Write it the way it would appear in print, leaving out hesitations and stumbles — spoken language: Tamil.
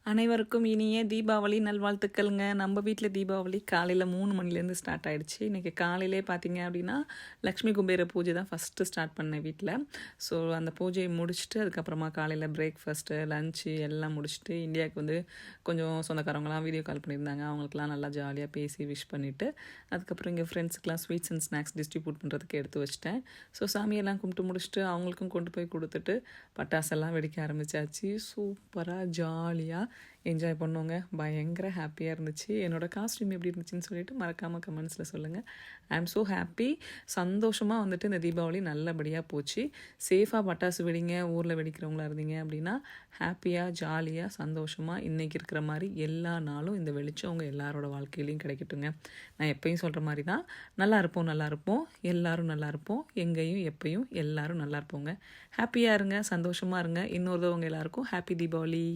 அனைவருக்கும் இனிய தீபாவளி நல்வாழ்த்துக்கள்ங்க. நம்ம வீட்டில் தீபாவளி காலையில் 3 மணிலேருந்து ஸ்டார்ட் ஆகிடுச்சு. இன்றைக்கி காலையிலே பார்த்தீங்க அப்படின்னா லக்ஷ்மி குபேர பூஜை தான் ஃபஸ்ட்டு ஸ்டார்ட் பண்ணேன் வீட்டில். ஸோ அந்த பூஜையை முடிச்சுட்டு அதுக்கப்புறமா காலையில் பிரேக்ஃபாஸ்ட்டு லஞ்சு எல்லாம் முடிச்சுட்டு இந்தியாவுக்கு வந்து கொஞ்சம் சொந்தக்காரவங்களாம் வீடியோ கால் பண்ணியிருந்தாங்க. அவங்களுக்குலாம் நல்லா ஜாலியாக பேசி விஷ் பண்ணிவிட்டு அதுக்கப்புறம் இங்கே ஃப்ரெண்ட்ஸுக்கெலாம் ஸ்வீட்ஸ் அண்ட் ஸ்நாக்ஸ் டிஸ்ட்ரிபியூட் பண்ணுறதுக்கு எடுத்து வச்சிட்டேன். ஸோ சாமியெல்லாம் கும்பிட்டு முடிச்சுட்டு அவங்களுக்கும் கொண்டு போய் கொடுத்துட்டு பட்டாசெல்லாம் வெடிக்க ஆரம்பித்தாச்சு. சூப்பராக ஜாலியாக என்ஜாய் பண்ணோங்க. பயங்கர ஹாப்பியாக இருந்துச்சு. என்னோடய காஸ்ட்யூம் எப்படி இருந்துச்சுன்னு சொல்லிட்டு மறக்காமல் கமெண்ட்ஸில் சொல்லுங்கள். ஐ ஆம் ஸோ ஹாப்பி. சந்தோஷமாக வந்துட்டு இந்த தீபாவளி நல்லபடியாக போச்சு. சேஃபாக பட்டாசு வெடிங்க. ஊரில் வெடிக்கிறவங்களா இருந்தீங்க அப்படின்னா ஹாப்பியாக ஜாலியாக சந்தோஷமாக இன்றைக்கி இருக்கிற மாதிரி எல்லா நாளும் இந்த வெளிச்சம் உங்கள் எல்லாரோட வாழ்க்கையிலையும் கிடைக்கட்டுங்க. நான் எப்பயும் சொல்கிற மாதிரி தான், நல்லா இருப்போம் எல்லோரும் நல்லா இருப்போம், எங்கேயும் எப்பயும் எல்லோரும் நல்லா இருப்போங்க. ஹாப்பியாக இருங்க, சந்தோஷமாக இருங்க. இன்னொருத்தவங்க எல்லாருக்கும் ஹாப்பி தீபாவளி.